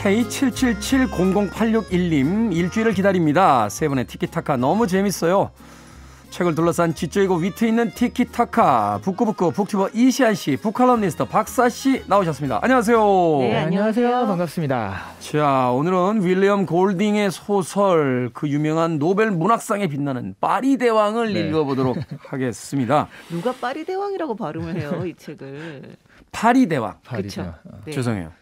K77700861님 일주일을 기다립니다. 세 분의 티키타카 너무 재밌어요. 책을 둘러싼 지적이고 위트 있는 티키타카 북구북구 북튜버 이시안씨 북칼럼니스트 박사씨 나오셨습니다. 안녕하세요. 네, 안녕하세요. 반갑습니다. 자, 오늘은 윌리엄 골딩의 소설 그 유명한 노벨 문학상에 빛나는 파리 대왕을 읽어보도록 하겠습니다. 누가 파리 대왕이라고 발음을 해요, 이 책을? 파리 대왕. 그렇죠. 네. 죄송해요.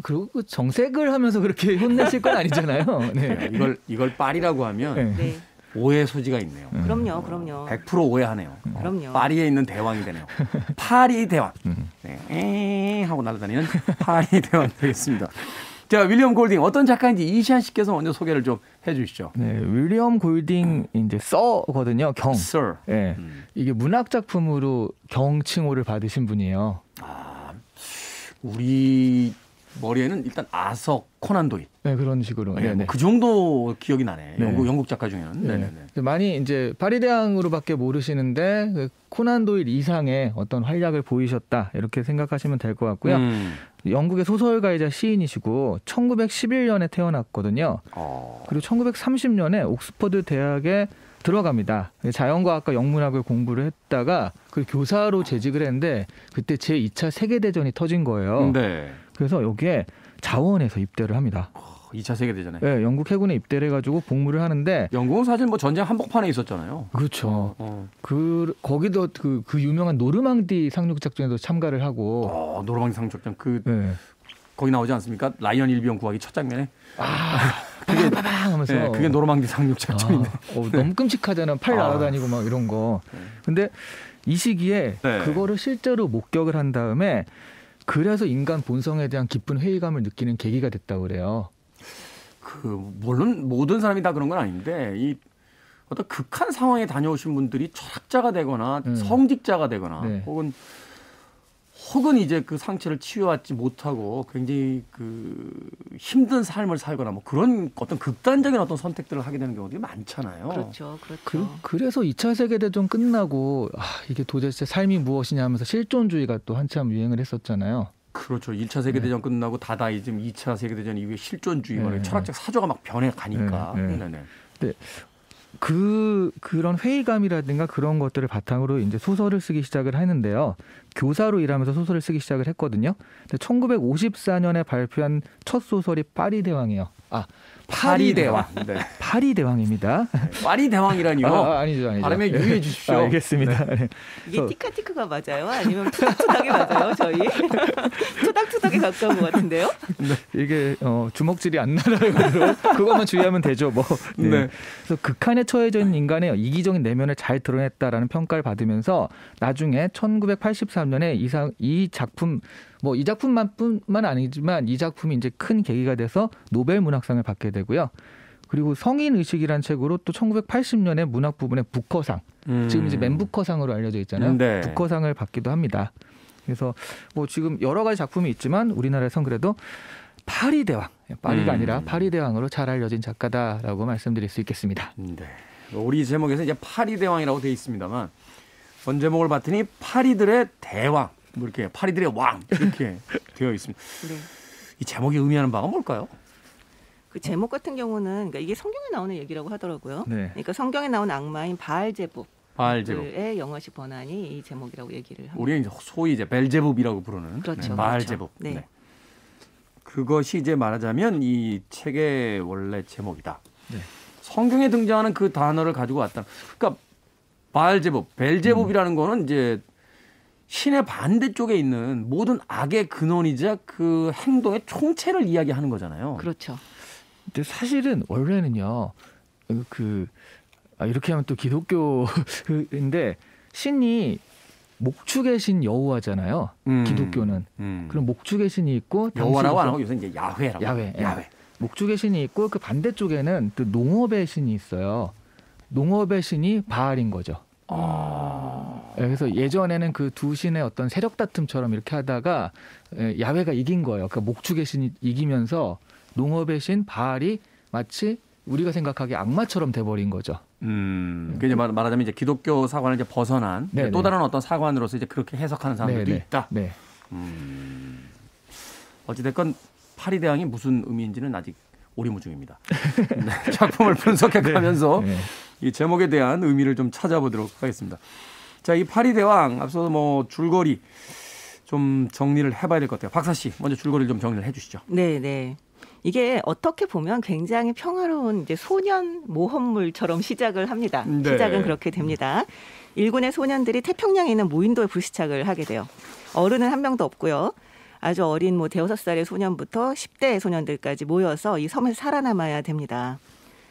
그리고 정색을 하면서 그렇게 혼내실 건 아니잖아요. 네. 이걸 파리라고 하면 네. 오해 소지가 있네요. 그럼요. 100% 오해하네요. 그럼요. 파리에 있는 대왕이 되네요. 파리 대왕. 네, 하고 날아다니는 파리 대왕 되겠습니다. 자, 윌리엄 골딩 어떤 작가인지 이시안 씨께서 먼저 소개를 좀 해주시죠. 네, 윌리엄 골딩 이제 서거든요. 경. Sir. 네, 이게 문학 작품으로 경칭호를 받으신 분이에요. 아, 우리 머리에는 일단 아서 코난 도일. 네, 그런 식으로. 네, 그 정도 기억이 나네. 네. 영국 작가 중에는. 네. 많이 이제 파리 대왕으로밖에 모르시는데 그 코난 도일 이상의 어떤 활약을 보이셨다 이렇게 생각하시면 될 것 같고요. 영국의 소설가이자 시인이시고 1911년에 태어났거든요. 그리고 1930년에 옥스퍼드 대학에 들어갑니다. 자연과학과 영문학을 공부를 했다가 그 교사로 재직을 했는데 그때 제2차 세계대전이 터진 거예요. 네. 그래서 여기에 자원에서 입대를 합니다. 2차 세계대전에. 네, 영국 해군에 입대를 해가지고 복무를 하는데. 영국은 사실 뭐 전쟁 한복판에 있었잖아요. 그렇죠. 거기도 그 유명한 노르망디 상륙작전에도 참가를 하고. 노르망디 상륙작전 네. 거기 나오지 않습니까? 라이언 일병 구하기 첫 장면에. 빠방빠방 하면서. 네, 그게 노르망디 상륙작전인데. 너무 끔찍하잖아요. 팔 날아다니고 막 이런 거. 근데 이 시기에 그거를 실제로 목격을 한 다음에 그래서 인간 본성에 대한 깊은 회의감을 느끼는 계기가 됐다고 그래요. 물론 모든 사람이 다 그런 건 아닌데 이 어떤 극한 상황에 다녀오신 분들이 철학자가 되거나 성직자가 되거나 혹은 이제 그 상처를 치유하지 못하고 굉장히 그 힘든 삶을 살거나 뭐 그런 어떤 극단적인 어떤 선택들을 하게 되는 경우들이 많잖아요. 그렇죠. 그래서 2차 세계대전 끝나고 이게 도대체 삶이 무엇이냐 하면서 실존주의가 또 한참 유행을 했었잖아요. 그렇죠. 1차 세계대전 끝나고 다다이즘 2차 세계대전 이후에 실존주의, 철학적 사조가 막 변해가니까. 네. 그런 회의감이라든가 그런 것들을 바탕으로 이제 소설을 쓰기 시작을 했는데요. 교사로 일하면서 소설을 쓰기 시작을 했거든요. 근데 1954년에 발표한 첫 소설이 파리 대왕이에요. 파리 대왕. 네. 파리 대왕입니다. 파리 대왕이라니요? 아니죠. 발음에 유의해 주십시오. 알겠습니다. 네. 이게 티카티크가 맞아요? 아니면 투닥투닥이 맞아요? 저희? 투닥투닥에 가까운 것 같은데요? 이게 주먹질이 안 나라요. 그것만 주의하면 되죠. 뭐. 네. 그래서 극한에 처해져 있는 인간의 이기적인 내면을 잘 드러냈다라는 평가를 받으면서 나중에 1983년에 이 작품 이 작품뿐만 아니지만 이 작품이 이제 큰 계기가 돼서 노벨 문학상을 받게 되고요. 그리고 성인 의식이라는 책으로 또 1980년에 문학 부분의 부커상, 지금 이제 맨부커상으로 알려져 있잖아요. 네. 부커상을 받기도 합니다. 그래서 지금 여러 가지 작품이 있지만 우리나라에선 그래도 파리 대왕, 파리가 아니라 파리 대왕으로 잘 알려진 작가다라고 말씀드릴 수 있겠습니다. 네. 우리 제목에서 이제 파리 대왕이라고 되어 있습니다만 본 제목을 봤더니 파리들의 대왕. 이렇게 파리들의 왕 이렇게 되어 있습니다. 네. 이 제목이 의미하는 바가 뭘까요? 그 제목 같은 경우는 그러니까 이게 성경에 나오는 얘기라고 하더라고요. 네. 그러니까 성경에 나오는 악마인 바알제북의 영어식 번안이 이 제목이라고 얘기를 합니다. 우리는 이제 소위 이제 벨제북이라고 부르는 그렇죠. 바알제북. 그렇죠. 네. 그것이 이제 말하자면 이 책의 원래 제목이다. 네. 성경에 등장하는 그 단어를 가지고 왔다. 그러니까 바알제북, 벨제북이라는 거는 이제 신의 반대쪽에 있는 모든 악의 근원이자 그 행동의 총체를 이야기하는 거잖아요. 그렇죠. 근데 사실은 원래는요. 이렇게 하면 또 기독교인데 신이 목축의 신 여호와잖아요. 기독교는. 그럼 목축의 신이 있고 여호와라고 안 하고 요새 이제 야훼라고. 야훼. 목축의 신이 있고 그 반대쪽에는 또 농업의 신이 있어요. 농업의 신이 바알인 거죠. 그래서 예전에는 그 두 신의 어떤 세력 다툼처럼 이렇게 하다가 야훼가 이긴 거예요. 그러니까 목축의 신이 이기면서 농업의 신 바알이 마치 우리가 생각하기에 악마처럼 돼버린 거죠. 그게 이제 말하자면 이제 기독교 사관을 이제 벗어난 또 다른 어떤 사관으로서 이제 그렇게 해석하는 사람들도 있다. 네. 어찌됐건 파리대왕이 무슨 의미인지는 아직 오리무중입니다. 네, 작품을 분석해가면서 네. 이 제목에 대한 의미를 좀 찾아보도록 하겠습니다. 자, 이 파리대왕 앞서 뭐 줄거리 좀 정리를 해봐야 될 것 같아요. 박사 씨, 먼저 줄거리를 좀 정리를 해주시죠. 네. 이게 어떻게 보면 굉장히 평화로운 이제 소년 모험물처럼 시작을 합니다. 네. 시작은 그렇게 됩니다. 일군의 소년들이 태평양에 있는 무인도에 불시착을 하게 돼요. 어른은 한 명도 없고요. 아주 어린 뭐 대여섯 살의 소년부터 10대의 소년들까지 모여서 이 섬에서 살아남아야 됩니다.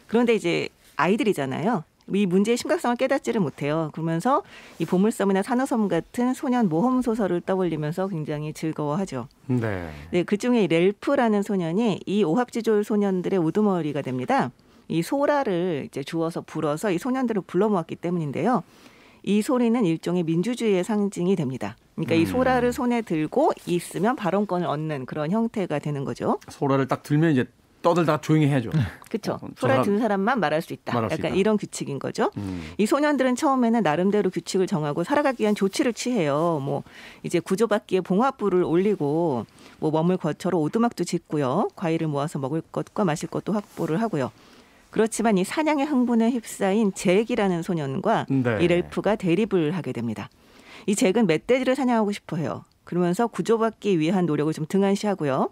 그런데 이제 아이들이잖아요. 이 문제의 심각성을 깨닫지를 못해요. 그러면서 이 보물섬이나 산호섬 같은 소년 모험 소설을 떠올리면서 굉장히 즐거워하죠. 네. 네, 그중에 이 렐프라는 소년이 이 오합지졸 소년들의 우두머리가 됩니다. 이 소라를 이제 주워서 불어서 이 소년들을 불러 모았기 때문인데요. 이 소리는 일종의 민주주의의 상징이 됩니다. 그러니까 이 소라를 손에 들고 있으면 발언권을 얻는 그런 형태가 되는 거죠. 소라를 딱 들면 이제 떠들다가 조용히 해야죠. 그렇죠. 소라 든 사람만 말할 수 있다. 말할 수 약간 있다. 이런 규칙인 거죠. 이 소년들은 처음에는 나름대로 규칙을 정하고 살아가기 위한 조치를 취해요. 뭐 이제 구조받기에 봉화불을 올리고 뭐 머물 거처로 오두막도 짓고요. 과일을 모아서 먹을 것과 마실 것도 확보를 하고요. 그렇지만 이 사냥의 흥분에 휩싸인 잭이라는 소년과 네. 이 렐프가 대립을 하게 됩니다. 이 잭은 멧돼지를 사냥하고 싶어 해요. 그러면서 구조받기 위한 노력을 좀 등한시하고요.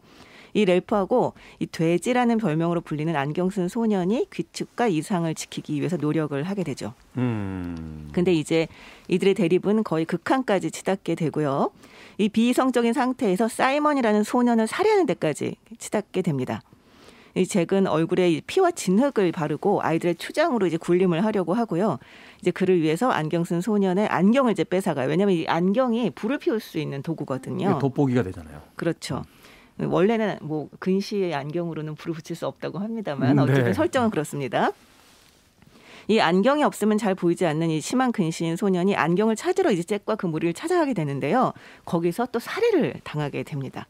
이 렐프하고 이 돼지라는 별명으로 불리는 안경 쓴 소년이 규칙과 이상을 지키기 위해서 노력을 하게 되죠. 근데 이제 이들의 대립은 거의 극한까지 치닫게 되고요. 이 비이성적인 상태에서 사이먼이라는 소년을 살해하는 데까지 치닫게 됩니다. 이 잭은 얼굴에 피와 진흙을 바르고 아이들의 추장으로 이제 굴림을 하려고 하고요. 이제 그를 위해서 안경 쓴 소년의 안경을 이제 뺏어가요. 왜냐하면 이 안경이 불을 피울 수 있는 도구거든요. 돋보기가 되잖아요. 그렇죠. 원래는 뭐 근시의 안경으로는 불을 붙일 수 없다고 합니다만 어쨌든 네. 설정은 그렇습니다. 이 안경이 없으면 잘 보이지 않는 이 심한 근시인 소년이 안경을 찾으러 이제 잭과 그 무리를 찾아가게 되는데요. 거기서 또 살해를 당하게 됩니다.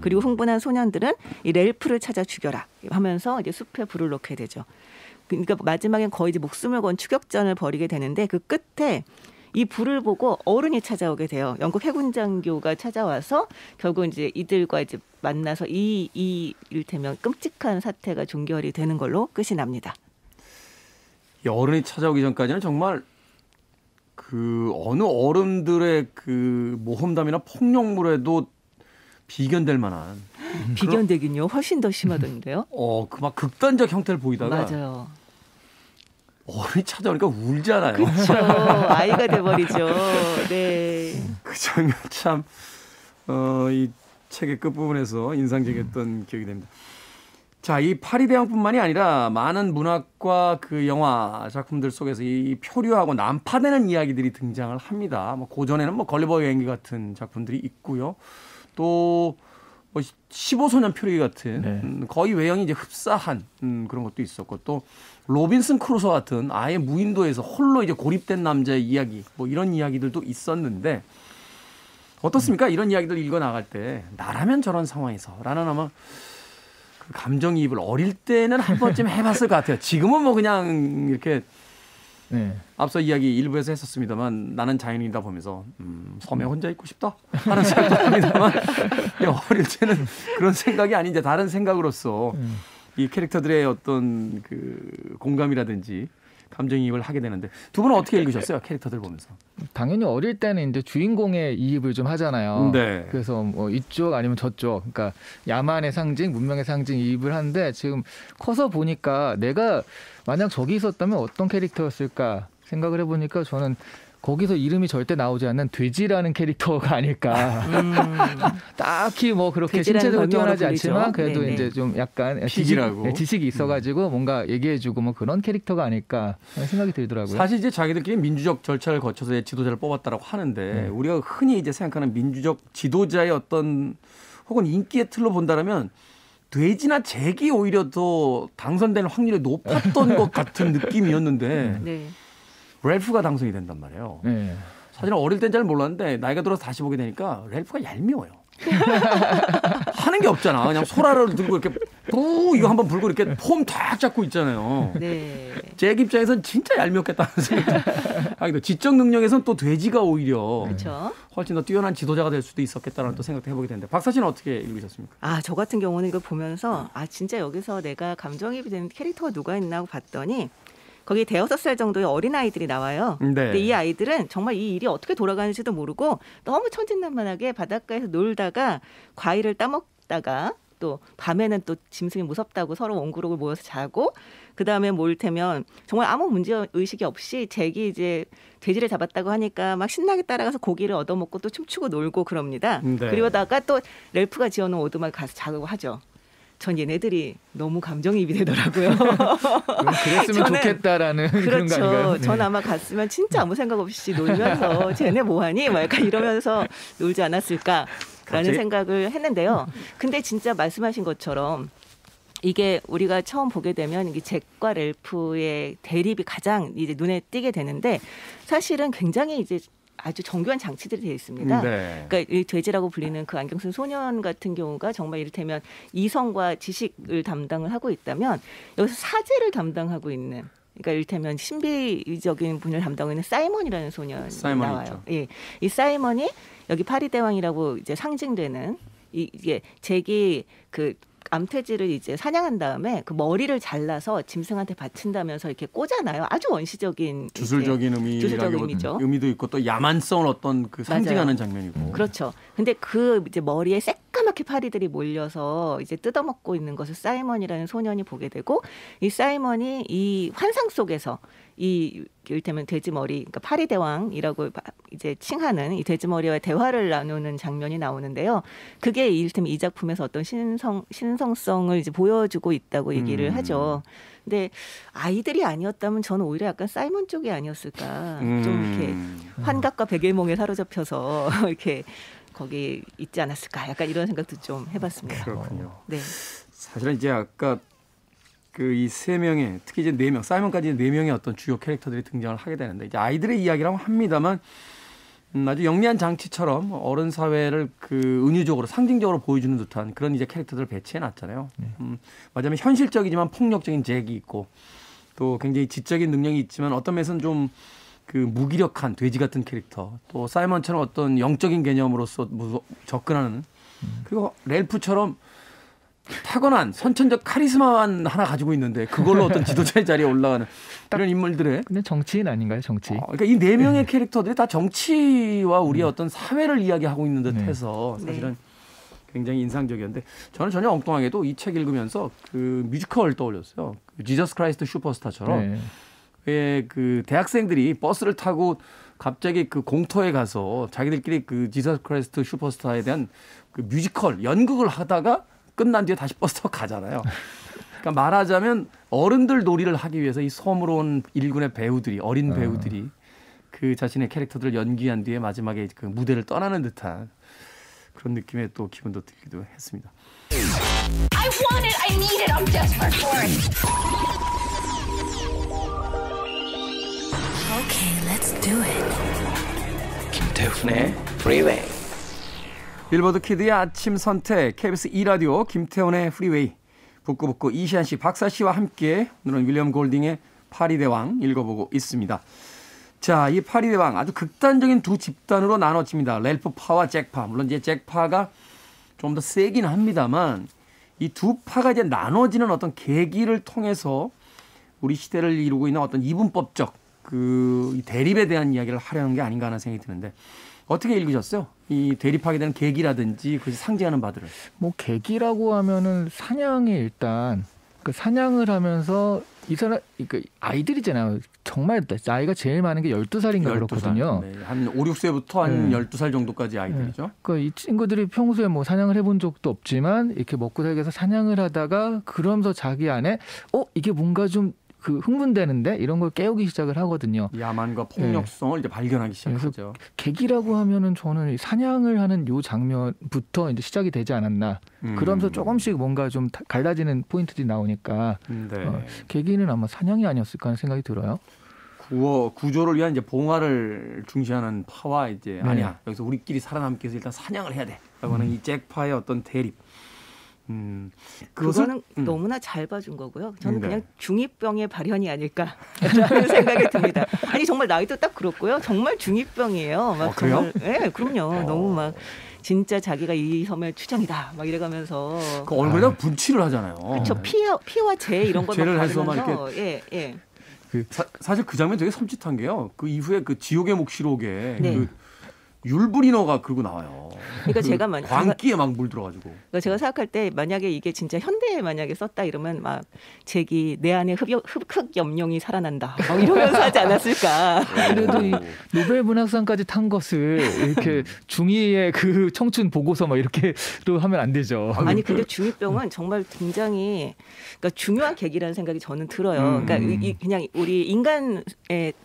그리고 흥분한 소년들은 이 렐프를 찾아 죽여라 하면서 이제 숲에 불을 놓게 되죠. 그러니까 마지막엔 거의 이제 목숨을 건 추격전을 벌이게 되는데 그 끝에 이 불을 보고 어른이 찾아오게 돼요. 영국 해군 장교가 찾아와서 결국 이제 이들과 이제 만나서 이 이를테면 끔찍한 사태가 종결이 되는 걸로 끝이 납니다. 이 어른이 찾아오기 전까지는 정말 그 어느 어른들의 그 모험담이나 폭력물에도 비견될 만한 비견되긴요. 훨씬 더 심하던데요. 그 막 극단적 형태를 보이다가 맞아요. 어른이 찾아오니까 울잖아요. 그렇죠. 아이가 돼버리죠. 네. 그 장면 참 이 책의 끝부분에서 인상적이었던 기억이 됩니다. 자, 이 파리대왕뿐만이 아니라 많은 문학과 그 영화 작품들 속에서 이 표류하고 난파되는 이야기들이 등장을 합니다. 뭐 고전에는 뭐 걸리버 여행기 같은 작품들이 있고요. 또 뭐 15소년 표류기 같은 거의 외형이 이제 흡사한 그런 것도 있었고 또 로빈슨 크루소 같은 아예 무인도에서 홀로 이제 고립된 남자의 이야기 뭐 이런 이야기들도 있었는데 어떻습니까? 이런 이야기들 읽어 나갈 때 나라면 저런 상황에서라는 아마 그 감정이입을 어릴 때는 한 번쯤 해봤을 것 같아요. 지금은 뭐 그냥 이렇게 앞서 이야기 일부에서 했었습니다만 나는 자연이다 보면서 섬에 혼자 있고 싶다 하는 생각도 합니다만 어릴 때는 그런 생각이 아닌 이제 다른 생각으로서 이 캐릭터들의 어떤 그 공감이라든지 감정이입을 하게 되는데 두 분은 어떻게 읽으셨어요? 캐릭터들 보면서. 당연히 어릴 때는 이제 주인공의 이입을 좀 하잖아요. 네. 그래서 뭐 이쪽 아니면 저쪽, 그러니까 야만의 상징, 문명의 상징 이입을 하는데 지금 커서 보니까 내가 만약 저기 있었다면 어떤 캐릭터였을까 생각을 해보니까 저는 거기서 이름이 절대 나오지 않는 돼지라는 캐릭터가 아닐까. 딱히 뭐 그렇게 신체적으로 뛰어나지 않지만 그래도 네네. 이제 좀 약간 지식이 있어가지고 뭔가 얘기해주고 뭐 그런 캐릭터가 아닐까 하는 생각이 들더라고요. 사실 이제 자기들끼리 민주적 절차를 거쳐서 지도자를 뽑았다라고 하는데 우리가 흔히 이제 생각하는 민주적 지도자의 어떤 혹은 인기의 틀로 본다라면 돼지나 잭이 오히려 더 당선될 확률이 높았던 것 같은 느낌이었는데. 네. 렐프가 당선이 된단 말이에요. 네. 사실은 어릴 땐 잘 몰랐는데 나이가 들어서 다시 보게 되니까 렐프가 얄미워요. 하는 게 없잖아. 그냥 소라를 들고 이렇게 이거 한번 불고 이렇게 폼 탁 잡고 있잖아요. 네. 제 입장에서는 진짜 얄미웠겠다는 생각도. 지적 능력에서는 또 돼지가 오히려 그렇죠. 훨씬 더 뛰어난 지도자가 될 수도 있었겠다는 또 생각도 해보게 되는데 박사 씨는 어떻게 읽으셨습니까? 저 같은 경우는 이걸 보면서 진짜 여기서 내가 감정이입이 되는 캐릭터가 누가 있나 하고 봤더니 거기 5살 정도의 어린아이들이 나와요. 네. 근데 이 아이들은 정말 이 일이 어떻게 돌아가는지도 모르고 너무 천진난만하게 바닷가에서 놀다가 과일을 따먹다가 또 밤에는 또 짐승이 무섭다고 서로 원그룹을 모여서 자고 그다음에 뭐 이를테면 정말 아무 문제의식이 없이 잭이 이제 돼지를 잡았다고 하니까 막 신나게 따라가서 고기를 얻어먹고 또 춤추고 놀고 그럽니다. 네. 그러다가 또 렐프가 지어놓은 오두막에 가서 자고 하죠. 전 얘네들이 너무 감정이입이 되더라고요. 그랬으면 좋겠다라는 그런 거 아닌가요? 그렇죠. 전 아마 갔으면 진짜 아무 생각 없이 놀면서 쟤네 뭐하니? 막 약간 이러면서 놀지 않았을까라는 갑자기? 생각을 했는데요. 근데 진짜 말씀하신 것처럼 이게 우리가 처음 보게 되면 이게 잭과 렐프의 대립이 가장 이제 눈에 띄게 되는데 사실은 굉장히 이제 아주 정교한 장치들이 되어 있습니다. 네. 그러니까 이 돼지라고 불리는 그 안경 쓴 소년 같은 경우가 정말 이를테면 이성과 지식을 담당을 하고 있다면 여기서 사제를 담당하고 있는 그러니까 이를테면 신비적인 분을 담당하고 있는 사이먼이라는 소년이 나와요. 있죠. 예, 이 사이먼이 여기 파리대왕이라고 이제 상징되는 이게 잭이 그 암돼지를 이제 사냥한 다음에 그 머리를 잘라서 짐승한테 바친다면서 이렇게 꽂아놔요. 아주 원시적인 주술적인 의미죠. 의미도 있고 또 야만성을 어떤 그 상징하는 장면이고. 그렇죠. 근데 그 이제 머리에 새까맣게 파리들이 몰려서 이제 뜯어먹고 있는 것을 사이먼이라는 소년이 보게 되고 이 사이먼이 이 환상 속에서 이 이를테면 돼지머리, 그러니까 파리대왕이라고 이제 칭하는 이 돼지머리와 대화를 나누는 장면이 나오는데요. 그게 이를테면 이 작품에서 어떤 신성성을 이제 보여주고 있다고 얘기를 하죠. 근데 아이들이 아니었다면 저는 오히려 약간 사이먼 쪽이 아니었을까. 좀 이렇게 환각과 백일몽에 사로잡혀서 이렇게 거기 있지 않았을까. 약간 이런 생각도 좀 해봤습니다. 그렇군요. 네. 사실은 이제 아까 그 이 3명의 특히 이제 4명 사이먼까지 4명의 어떤 주요 캐릭터들이 등장을 하게 되는데 이제 아이들의 이야기라고 합니다만 아주 영리한 장치처럼 어른 사회를 그 은유적으로 상징적으로 보여주는 듯한 그런 이제 캐릭터들을 배치해 놨잖아요. 맞으면 현실적이지만 폭력적인 잭이 있고 또 굉장히 지적인 능력이 있지만 어떤 면에서는 좀 그 무기력한 돼지 같은 캐릭터 또 사이먼처럼 어떤 영적인 개념으로서 접근하는 그리고 렐프처럼 타고난 선천적 카리스마만 하나 가지고 있는데 그걸로 어떤 지도자의 자리에 올라가는 이런 인물들의 근데 정치인 아닌가요, 정치? 그러니까 이 4명의 캐릭터들이 다 정치와 우리의 어떤 사회를 이야기하고 있는 듯해서 사실은 굉장히 인상적이었는데 저는 전혀 엉뚱하게도 이 책 읽으면서 그 뮤지컬 떠올렸어요. 지저스 크라이스트 슈퍼스타처럼 왜 그 대학생들이 버스를 타고 갑자기 그 공터에 가서 자기들끼리 그 지저스 크라이스트 슈퍼스타에 대한 그 뮤지컬 연극을 하다가 끝난 뒤에 다시 버스 타고 가잖아요. 그러니까 말하자면 어른들 놀이를 하기 위해서 이 섬으로 온 일군의 배우들이 어린 배우들이 그 자신의 캐릭터들을 연기한 뒤에 마지막에 그 무대를 떠나는 듯한 그런 느낌의 또 기분도 들기도 했습니다. I want it, I need it, I'm desperate for it. Okay, let's do it. 김태훈의 프리웨이. 빌보드 키드의 아침 선택 KBS 2라디오 김태훈의 프리웨이 북구북구 이시안 씨 박사 씨와 함께 오늘은 윌리엄 골딩의 파리대왕 읽어보고 있습니다. 자, 이 파리대왕 아주 극단적인 두 집단으로 나눠집니다. 렐프파와 잭파. 물론 이제 잭파가 좀 더 세긴 합니다만 이 두 파가 이제 나눠지는 어떤 계기를 통해서 우리 시대를 이루고 있는 어떤 이분법적 그 대립에 대한 이야기를 하려는 게 아닌가 하는 생각이 드는데 어떻게 읽으셨어요? 이 대립하게 되는 계기라든지 그 상징하는 바들을. 뭐 계기라고 하면은 사냥이 일단 그 사냥을 하면서 이 사람 그 아이들이잖아요. 정말 나이가 제일 많은 게 12살인가 12살. 그렇거든요. 네, 한 5, 6세부터 한 12살 정도까지 아이들이죠. 그러니까 이 친구들이 평소에 뭐 사냥을 해본 적도 없지만 이렇게 먹고 살기 위해서 사냥을 하다가 그러면서 자기 안에 이게 뭔가 좀 그 흥분되는데 이런 걸 깨우기 시작을 하거든요. 야만과 폭력성을 이제 발견하기 시작하죠. 계기라고 하면은 저는 사냥을 하는 요 장면부터 이제 시작이 되지 않았나. 그러면서 조금씩 뭔가 좀 갈라지는 포인트들이 나오니까 네. 계기는 아마 사냥이 아니었을까 하는 생각이 들어요. 구조를 위한 이제 봉화를 중시하는 파와 이제 아니야 여기서 우리끼리 살아남기 위해서 일단 사냥을 해야 돼. 하는 이 잭파의 어떤 대립. 그거는 너무나 잘 봐준 거고요. 저는 네. 그냥 중2병의 발현이 아닐까라는 생각이 듭니다. 아니 정말 나이도 딱 그렇고요. 정말 중2병이에요. 막 그래요? 정말, 네, 그럼요. 너무 막 진짜 자기가 이 섬의 추장이다. 막 이래가면서 그 얼굴에다 분칠을 하잖아요. 그렇죠. 피와 재 이런 걸 재를 막 해서 막 바르면서 예. 사실 그 장면 되게 섬찟한 게요. 그 이후에 그 지옥의 묵시록에 네. 그 율브리너가 그러고 나와요. 그러니까 제가 광기에 막 물 들어가지고. 그러니까 제가 생각할 때 만약에 이게 진짜 현대에 만약에 썼다 이러면 막 잭이 내 안에 흑염룡이 살아난다 막 이러면서 하지 않았을까. 그래도 이 노벨 문학상까지 탄 것을 이렇게 중2의 그 청춘 보고서 막 이렇게로 하면 안 되죠. 아니 근데 중2병은 정말 굉장히 그러니까 중요한 계기라는 생각이 저는 들어요. 그러니까 그냥 우리 인간에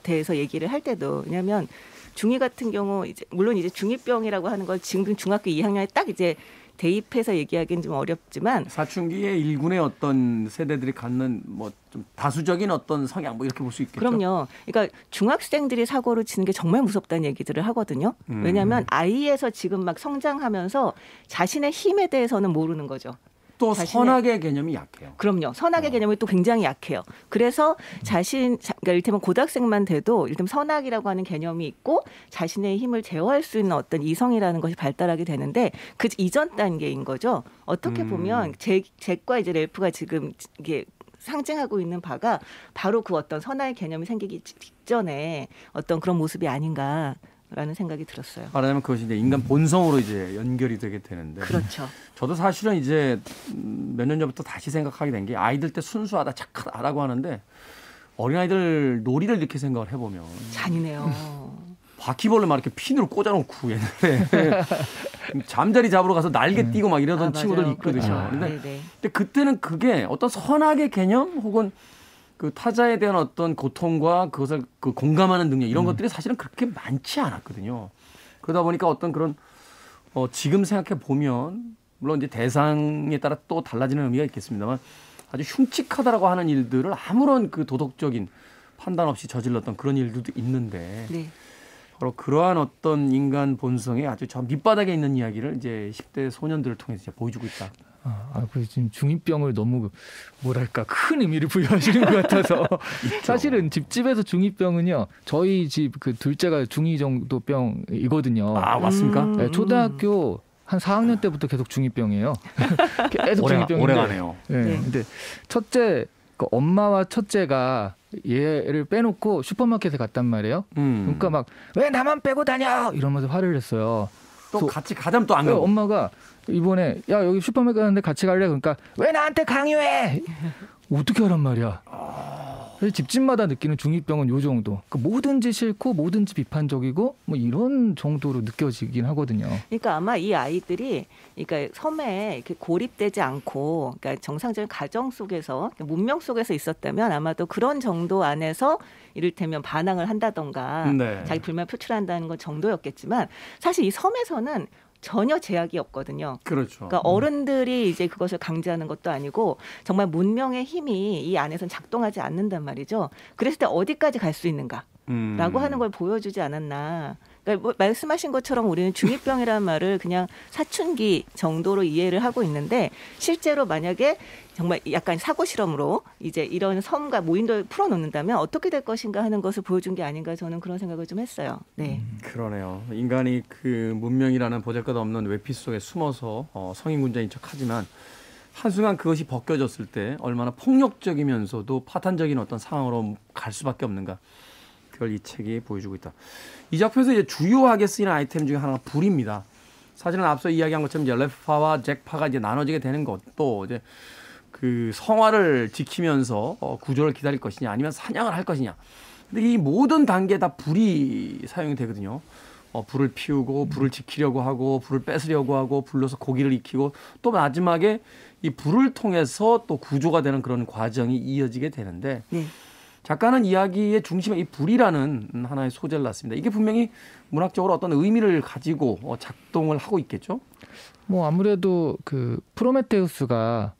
대해서 얘기를 할 때도 왜냐하면 중2 같은 경우 이제 물론 이제 중2병이라고 하는 걸 지금 중학교 2학년에 딱 이제 대입해서 얘기하기는 좀 어렵지만 사춘기의 일군의 어떤 세대들이 갖는 뭐 좀 다수적인 어떤 성향 뭐 이렇게 볼 수 있겠죠. 그럼요. 그러니까 중학생들이 사고를 치는 게 정말 무섭다는 얘기들을 하거든요. 왜냐하면 아이에서 지금 막 성장하면서 자신의 힘에 대해서는 모르는 거죠. 또 선악의 개념이 약해요. 그럼요. 선악의 개념이 또 굉장히 약해요. 그래서 그러니까 이를테면 고등학생만 돼도 이를테면 선악이라고 하는 개념이 있고 자신의 힘을 제어할 수 있는 어떤 이성이라는 것이 발달하게 되는데 그 이전 단계인 거죠. 어떻게 보면 잭과 이제 렐프가 지금 이게 상징하고 있는 바가 바로 그 어떤 선악의 개념이 생기기 직전에 어떤 그런 모습이 아닌가라는 생각이 들었어요. 말하자면 그것이 이제 인간 본성으로 이제 연결이 되게 되는데. 그렇죠. 저도 사실은 이제 몇 년 전부터 다시 생각하게 된 게 아이들 때 순수하다 착하다라고 하는데 어린아이들 놀이를 이렇게 생각을 해보면 잔인해요. 바퀴벌레 막 이렇게 핀으로 꽂아놓고 옛날에 잠자리 잡으러 가서 날개 띄고 막 이러던 친구들 맞아요. 있거든요. 그렇죠. 근데 네네. 그때는 그게 어떤 선악의 개념 혹은 그 타자에 대한 어떤 고통과 그것을 그 공감하는 능력 이런 것들이 사실은 그렇게 많지 않았거든요. 그러다 보니까 어떤 그런 지금 생각해 보면 물론 이제 대상에 따라 또 달라지는 의미가 있겠습니다만 아주 흉측하다라고 하는 일들을 아무런 그 도덕적인 판단 없이 저질렀던 그런 일들도 있는데 네. 바로 그러한 어떤 인간 본성의 아주 저 밑바닥에 있는 이야기를 이제 10대 소년들을 통해서 이제 보여주고 있다. 그 지금 중2병을 너무 뭐랄까 큰 의미를 부여하시는 것 같아서 사실은 집에서 중2병은요 저희 집 그 둘째가 중2 정도 병이거든요. 아 맞습니까? 네, 초등학교 한 4학년 때부터 계속 중2병이에요. 계속 중2병인데. 오래가네요. 네. 근데 첫째 그 엄마와 첫째가 얘를 빼놓고 슈퍼마켓에 갔단 말이에요. 그러니까 막 왜 나만 빼고 다녀 이러면서 화를 냈어요. 또 같이 가자면 또 안 가고. 엄마가 이번에 야 여기 슈퍼마켓 가는데 같이 갈래? 그러니까 왜 나한테 강요해? 어떻게 하란 말이야. 그래서 집집마다 느끼는 중2병은 요 정도. 그러니까 뭐든지 싫고 뭐든지 비판적이고 뭐 이런 정도로 느껴지긴 하거든요. 그러니까 아마 이 아이들이 그러니까 섬에 이렇게 고립되지 않고 그러니까 정상적인 가정 속에서 문명 속에서 있었다면 아마도 그런 정도 안에서 이를테면 반항을 한다던가 네. 자기 불만 표출한다는 건 정도였겠지만 사실 이 섬에서는 전혀 제약이 없거든요. 그렇죠. 그러니까 어른들이 이제 그것을 강제하는 것도 아니고 정말 문명의 힘이 이 안에서는 작동하지 않는단 말이죠. 그랬을 때 어디까지 갈 수 있는가라고 하는 걸 보여주지 않았나. 그러니까 뭐 말씀하신 것처럼 우리는 중2병이라는 말을 그냥 사춘기 정도로 이해를 하고 있는데 실제로 만약에 정말 약간 사고 실험으로 이제 이런 섬과 모임들 풀어놓는다면 어떻게 될 것인가 하는 것을 보여준 게 아닌가 저는 그런 생각을 좀 했어요. 네. 그러네요. 인간이 그 문명이라는 보잘것없는 외피 속에 숨어서 성인군자인 척하지만 한순간 그것이 벗겨졌을 때 얼마나 폭력적이면서도 파탄적인 어떤 상황으로 갈 수밖에 없는가. 그걸 이 책이 보여주고 있다. 이 작품에서 이제 주요하게 쓰이는 아이템 중에 하나가 불입니다. 사실은 앞서 이야기한 것처럼 이제 렐프파와 잭파가 이제 나눠지게 되는 것도 이제 그 성화를 지키면서 구조를 기다릴 것이냐 아니면 사냥을 할 것이냐. 근데 이 모든 단계에 다 불이 사용이 되거든요. 불을 피우고 불을 지키려고 하고 불을 뺏으려고 하고 불러서 고기를 익히고 또 마지막에 이 불을 통해서 또 구조가 되는 그런 과정이 이어지게 되는데 네. 작가는 이야기의 중심에 이 불이라는 하나의 소재를 놨습니다. 이게 분명히 문학적으로 어떤 의미를 가지고 작동을 하고 있겠죠? 뭐 아무래도 그 프로메테우스가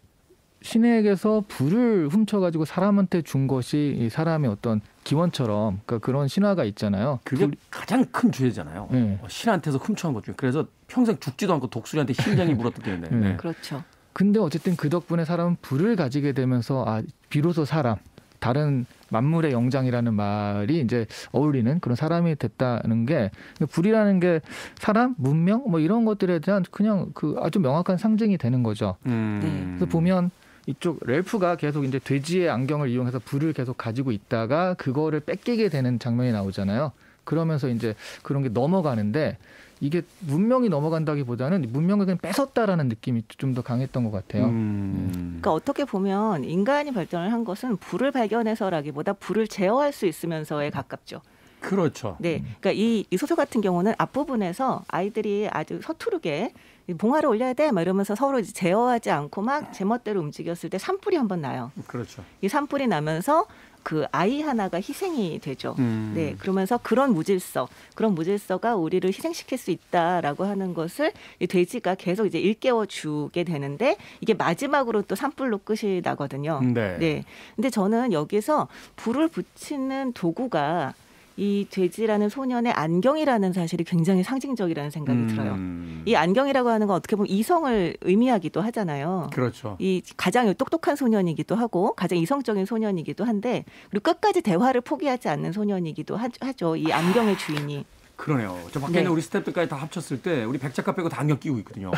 신에게서 불을 훔쳐가지고 사람한테 준 것이 이 사람의 어떤 기원처럼 그러니까 그런 신화가 있잖아요. 그게 가장 큰 죄잖아요. 네. 신한테서 훔쳐간 것 중에. 그래서 평생 죽지도 않고 독수리한테 심장이 물었기 때문에. 네. 네. 그렇죠. 근데 어쨌든 그 덕분에 사람은 불을 가지게 되면서 비로소 사람, 다른 만물의 영장이라는 말이 이제 어울리는 그런 사람이 됐다는 게 불이라는 게 사람, 문명 뭐 이런 것들에 대한 그냥 그 아주 명확한 상징이 되는 거죠. 그래서 보면 이쪽 렐프가 계속 이제 돼지의 안경을 이용해서 불을 계속 가지고 있다가 그거를 뺏기게 되는 장면이 나오잖아요. 그러면서 이제 그런 게 넘어가는데 이게 문명이 넘어간다기보다는 문명을 그냥 뺏었다라는 느낌이 좀 더 강했던 것 같아요. 그러니까 어떻게 보면 인간이 발전을 한 것은 불을 발견해서라기보다 불을 제어할 수 있으면서에 가깝죠. 그렇죠. 네, 그러니까 이 소설 같은 경우는 앞부분에서 아이들이 아주 서투르게 봉화를 올려야 돼, 막 이러면서 서로 이제 제어하지 않고 막 제멋대로 움직였을 때 산불이 한번 나요. 그렇죠. 이 산불이 나면서 그 아이 하나가 희생이 되죠. 네, 그러면서 그런 무질서가 우리를 희생시킬 수 있다라고 하는 것을 이 돼지가 계속 이제 일깨워 주게 되는데 이게 마지막으로 또 산불로 끝이 나거든요. 네. 네. 근데 저는 여기서 불을 붙이는 도구가 이 돼지라는 소년의 안경이라는 사실이 굉장히 상징적이라는 생각이 들어요. 이 안경이라고 하는 건 어떻게 보면 이성을 의미하기도 하잖아요. 그렇죠. 이 가장 똑똑한 소년이기도 하고 가장 이성적인 소년이기도 한데 그리고 끝까지 대화를 포기하지 않는 소년이기도 하죠. 이 안경의 주인이. 그러네요. 저 밖에 있는 네. 우리 스태프들까지 다 합쳤을 때 우리 백 작가 빼고 다 안경 끼고 있거든요.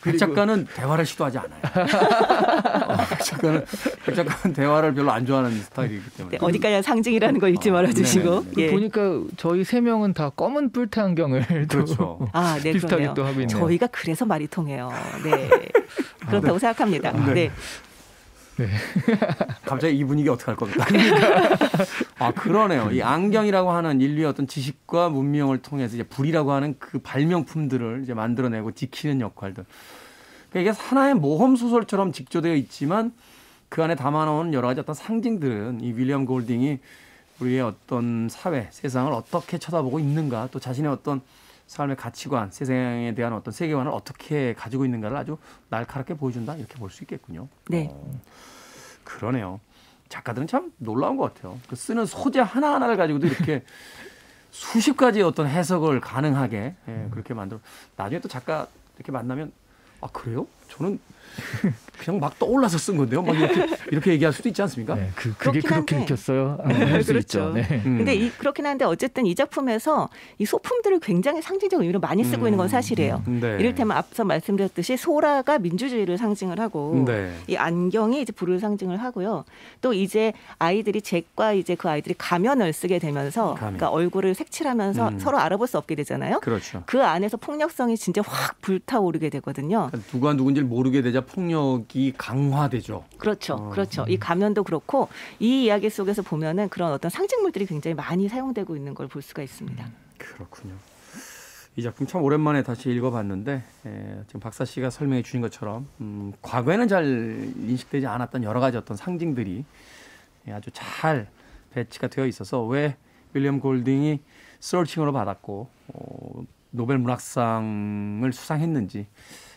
백 작가는 대화를 시도하지 않아요. 백 작가는 대화를 별로 안 좋아하는 스타일이기 때문에. 네, 어디까지 상징이라는 걸 잊지 말아주시고. 네네네. 예. 보니까 저희 세 명은 다 검은 뿔테 안경을 그렇죠. 아, 네, 비슷하게 그러네요. 또 하고 있네요. 저희가 그래서 말이 통해요. 네, 그렇다고 생각합니다. 네. 네. 갑자기 이 분위기 어떻게 할 겁니까? 아, 그러네요. 이 안경이라고 하는 인류의 어떤 지식과 문명을 통해서 이제 불이라고 하는 그 발명품들을 이제 만들어내고 지키는 역할들. 그러니까 이게 하나의 모험 소설처럼 직조되어 있지만 그 안에 담아놓은 여러 가지 어떤 상징들은 이 윌리엄 골딩이 우리의 어떤 사회, 세상을 어떻게 쳐다보고 있는가, 또 자신의 어떤 삶의 가치관, 세상에 대한 어떤 세계관을 어떻게 가지고 있는가를 아주 날카롭게 보여준다, 이렇게 볼 수 있겠군요. 네. 그러네요. 작가들은 참 놀라운 것 같아요. 그 쓰는 소재 하나하나를 가지고도 이렇게 수십 가지의 어떤 해석을 가능하게 그렇게 만들어. 나중에 또 작가 이렇게 만나면 아, 그래요? 저는 그냥 막 떠올라서 쓴 건데요. 막 이렇게 얘기할 수도 있지 않습니까? 네, 그게 그렇긴 그렇게 한데. 읽혔어요. 할 수 그렇죠. 있죠. 네. 근데 그렇긴 한데 어쨌든 이 작품에서 이 소품들을 굉장히 상징적 의미로 많이 쓰고 있는 건 사실이에요. 네. 이를테면 앞서 말씀드렸듯이 소라가 민주주의를 상징을 하고 네. 이 안경이 이제 불을 상징을 하고요. 또 이제 아이들이 잭과 이제 그 아이들이 가면을 쓰게 되면서 가면. 그러니까 얼굴을 색칠하면서 서로 알아볼 수 없게 되잖아요. 그렇죠. 그 안에서 폭력성이 진짜 확 불타오르게 되거든요. 그러니까 누가 누군지를 모르게 되자 폭력이 강화되죠. 그렇죠. 그렇죠. 이 가면도 그렇고 이 이야기 속에서 보면은 그런 어떤 상징물들이 굉장히 많이 사용되고 있는 걸 볼 수가 있습니다. 그렇군요. 이 작품 참 오랜만에 다시 읽어봤는데 지금 박사 씨가 설명해 주신 것처럼 과거에는 잘 인식되지 않았던 여러 가지 어떤 상징들이 아주 잘 배치가 되어 있어서 왜 윌리엄 골딩이 서칭으로 받았고 노벨 문학상을 수상했는지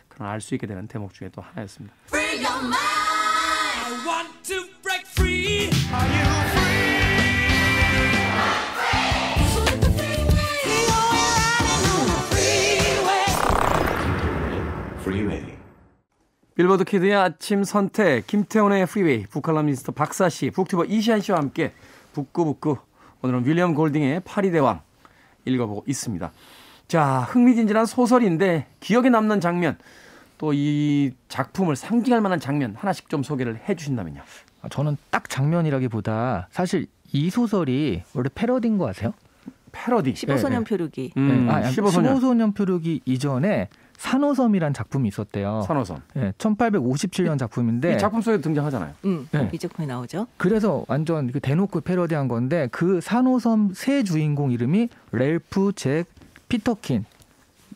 그런 알 수 있게 되는 대목 중에 또 하나였습니다. Free your mind. I want to break free. Are you free? I'm free. You're riding on the freeway. Freeway. 빌보드 키드의 아침 선택, 김태훈의 프리웨이, 북칼럼니스트 박사 씨, 북튜버 이시안 씨와 함께 북구북구 오늘은 윌리엄 골딩의 파리 대왕 읽어보고 있습니다. 자, 흥미진진한 소설인데 기억에 남는 장면, 또 이 작품을 상징할 만한 장면 하나씩 좀 소개를 해 주신다면요. 저는 딱 장면이라기보다 사실 이 소설이 원래 패러디인 거 아세요? 패러디. 15소년 표류기. 15소년. 15소년 표류기 이전에 산호섬이란 작품이 있었대요. 산호섬. 네, 1857년 작품인데 이 작품 속에 등장하잖아요. 네. 이 작품에 나오죠. 그래서 완전 대놓고 패러디한 건데 그 산호섬 세 주인공 이름이 렐프, 잭, 피터킨.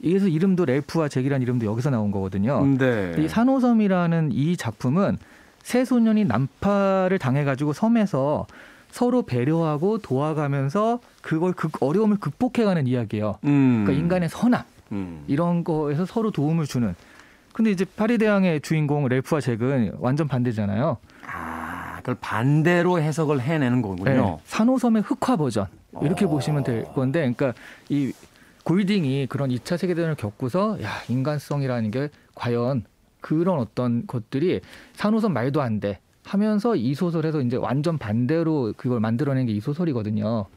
그래서 이름도 렐프와 잭이라는 이름도 여기서 나온 거거든요. 네. 이 산호섬이라는 이 작품은 세 소년이 난파를 당해가지고 섬에서 서로 배려하고 도와가면서 그걸 어려움을 극복해가는 이야기예요. 그러니까 인간의 선함 이런 거에서 서로 도움을 주는 근데 이제 파리대왕의 주인공 렐프와 잭은 완전 반대잖아요. 아, 그걸 반대로 해석을 해내는 거군요. 네, 산호섬의 흑화 버전 이렇게 보시면 될 건데, 그러니까 이 골딩이 그런 2차 세계대전을 겪고서 야, 인간성이라는 게 과연 그런 어떤 것들이 산호섬 말도 안 돼 하면서 이 소설에서 이제 완전 반대로 그걸 만들어낸 게 이 소설이거든요.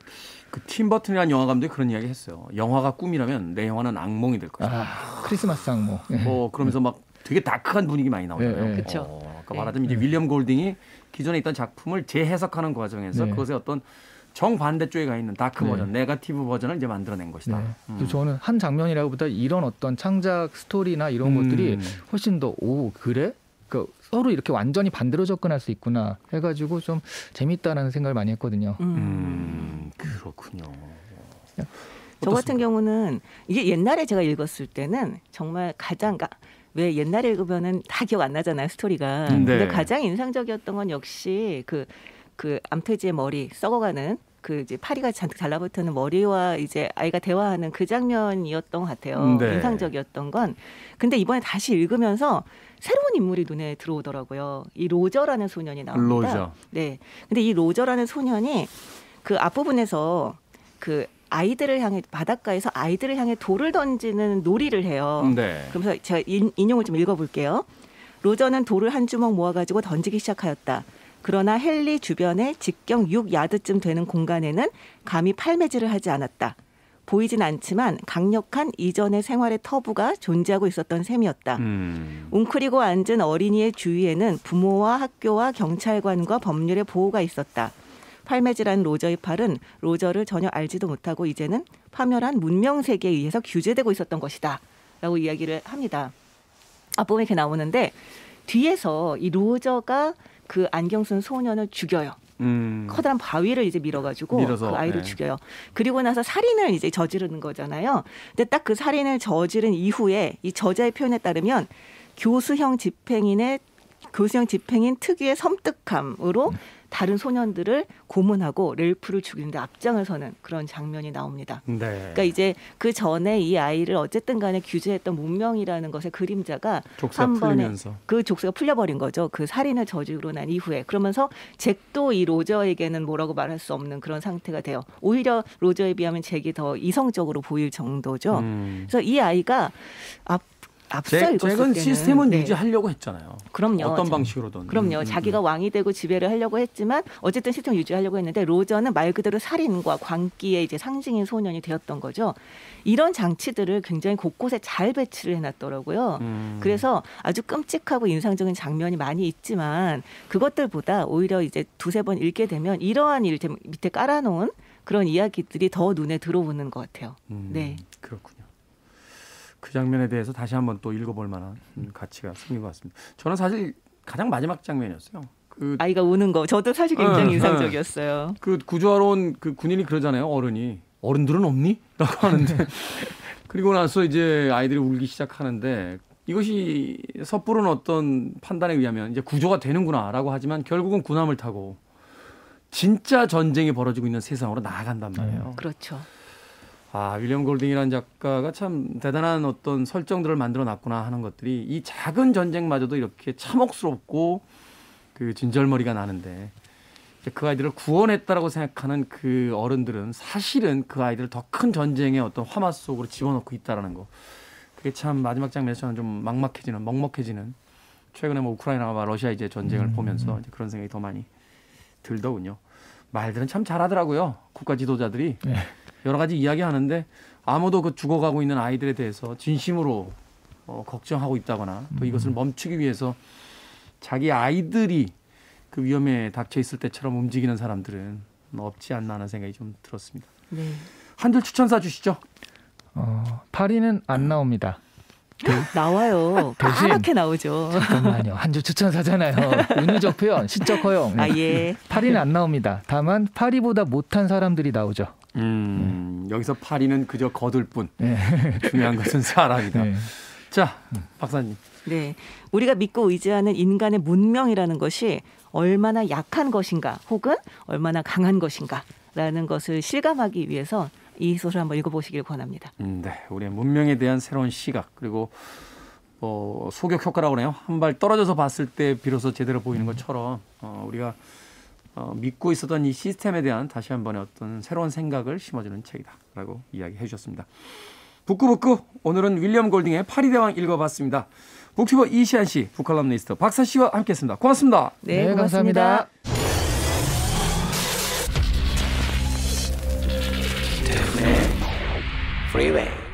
그 팀 버튼이라는 영화 감독이 그런 이야기 했어요. 영화가 꿈이라면 내 영화는 악몽이 될 것이다. 크리스마스 악몽. 그러면서 막 되게 다크한 분위기 많이 나오잖아요. 네, 네. 그쵸. 그러니까 말하자면 이제 윌리엄 골딩이 기존에 있던 작품을 재해석하는 과정에서 네. 그것의 어떤 정반대쪽에 가 있는 다크 네. 버전, 네거티브 버전을 이제 만들어낸 것이다. 네. 그래서 저는 한 장면이라고보다 이런 어떤 창작 스토리나 이런 것들이 훨씬 더 오 그래? 그러니까 서로 이렇게 완전히 반대로 접근할 수 있구나 해가지고 좀 재밌다라는 생각을 많이 했거든요. 그렇군요. 저 같은 경우는 이게 옛날에 제가 읽었을 때는 정말 가장 왜 옛날에 읽으면은 다 기억 안 나잖아요, 스토리가. 네. 근데 가장 인상적이었던 건 역시 그 암돼지의 머리 썩어가는 그 이제 파리가 잔뜩 달라붙는 머리와 이제 아이가 대화하는 그 장면이었던 것 같아요. 네. 인상적이었던 건. 근데 이번에 다시 읽으면서 새로운 인물이 눈에 들어오더라고요. 이 로저라는 소년이 나옵니다. 로저. 네. 근데 이 로저라는 소년이 그 앞부분에서 그 아이들을 향해 바닷가에서 아이들을 향해 돌을 던지는 놀이를 해요. 네. 그러면서 제가 인용을 좀 읽어볼게요. 로저는 돌을 한 주먹 모아가지고 던지기 시작하였다. 그러나 헨리 주변에 직경 6야드쯤 되는 공간에는 감히 팔매질을 하지 않았다. 보이진 않지만 강력한 이전의 생활의 터부가 존재하고 있었던 셈이었다. 웅크리고 앉은 어린이의 주위에는 부모와 학교와 경찰관과 법률의 보호가 있었다. 팔매질한 로저의 팔은 로저를 전혀 알지도 못하고 이제는 파멸한 문명세계에 의해서 규제되고 있었던 것이다. 라고 이야기를 합니다. 앞부분에 이렇게 나오는데 뒤에서 이 로저가 그 안경 쓴 소년을 죽여요. 커다란 바위를 이제 밀어가지고 밀어서, 그 아이를 네. 죽여요. 그리고 나서 살인을 이제 저지르는 거잖아요. 근데 딱 그 살인을 저지른 이후에 이 저자의 표현에 따르면 교수형 집행인 특유의 섬뜩함으로 다른 소년들을 고문하고 렐프를 죽이는데 앞장을 서는 그런 장면이 나옵니다. 네. 그러니까 이제 그 전에 이 아이를 어쨌든 간에 규제했던 문명이라는 것의 그림자가 족쇄가 한 번에 풀리면서. 그 족쇄가 풀려버린 거죠. 그 살인을 저지르고 난 이후에. 그러면서 잭도 이 로저에게는 뭐라고 말할 수 없는 그런 상태가 돼요. 오히려 로저에 비하면 잭이 더 이성적으로 보일 정도죠. 그래서 이 아이가 앞서 읽었을 잭은 때는 시스템은 네. 유지하려고 했잖아요. 그럼요. 어떤 방식으로든. 그럼요. 자기가 왕이 되고 지배를 하려고 했지만 어쨌든 시스템을 유지하려고 했는데 로저는 말 그대로 살인과 광기의 이제 상징인 소년이 되었던 거죠. 이런 장치들을 굉장히 곳곳에 잘 배치를 해놨더라고요. 그래서 아주 끔찍하고 인상적인 장면이 많이 있지만 그것들보다 오히려 이제 두세 번 읽게 되면 이러한 일들 밑에 깔아놓은 그런 이야기들이 더 눈에 들어오는 것 같아요. 네. 그렇군요. 그 장면에 대해서 다시 한번 또 읽어볼 만한 가치가 생긴 것 같습니다. 저는 사실 가장 마지막 장면이었어요. 그 아이가 우는 거 저도 사실 굉장히 인상적이었어요. 그 구조하러 온 그 군인이 그러잖아요. 어른들은 없니? 라고 하는데 그리고 나서 이제 아이들이 울기 시작하는데 이것이 섣부른 어떤 판단에 의하면 이제 구조가 되는구나라고 하지만 결국은 군함을 타고 진짜 전쟁이 벌어지고 있는 세상으로 나아간단 말이에요. 그렇죠. 아, 윌리엄 골딩이라는 작가가 참 대단한 어떤 설정들을 만들어 놨구나 하는 것들이 이 작은 전쟁마저도 이렇게 참혹스럽고 그 진절머리가 나는데 그 아이들을 구원했다라고 생각하는 그 어른들은 사실은 그 아이들을 더 큰 전쟁의 어떤 화마 속으로 집어넣고 있다라는 거. 그게 참 마지막 장면에서 저는 좀 먹먹해지는 최근에 뭐 우크라이나와 러시아 이제 전쟁을 보면서 이제 그런 생각이 더 많이 들더군요. 말들은 참 잘하더라고요. 국가 지도자들이. 네. 여러 가지 이야기하는데 아무도 그 죽어가고 있는 아이들에 대해서 진심으로 걱정하고 있다거나 또 이것을 멈추기 위해서 자기 아이들이 그 위험에 닥쳐 있을 때처럼 움직이는 사람들은 없지 않나 하는 생각이 좀 들었습니다. 네. 한 줄 추천사 주시죠. 파리는 안 나옵니다. 나와요. 대신- 파랗게 나오죠. 잠깐만요. 한 줄 추천사잖아요. 은유적 표현, 시적 허용. 아 예. 파리는 안 나옵니다. 다만 파리보다 못한 사람들이 나오죠. 여기서 파리는 그저 거들 뿐. 네. 중요한 것은 사람이다. 네. 자, 박사님. 네. 우리가 믿고 의지하는 인간의 문명이라는 것이 얼마나 약한 것인가 혹은 얼마나 강한 것인가라는 것을 실감하기 위해서 이 소설 한번 읽어보시길 권합니다. 네, 우리의 문명에 대한 새로운 시각 그리고 소격 효과라고 그래요. 한 발 떨어져서 봤을 때 비로소 제대로 보이는 것처럼 우리가 믿고 있었던 이 시스템에 대한 다시 한번의 어떤 새로운 생각을 심어주는 책이다라고 이야기해 주셨습니다. 북구북구 오늘은 윌리엄 골딩의 파리대왕 읽어봤습니다. 북튜버 이시안 씨, 북칼럼니스트 박사 씨와 함께했습니다. 고맙습니다. 네, 고맙습니다. Freeway.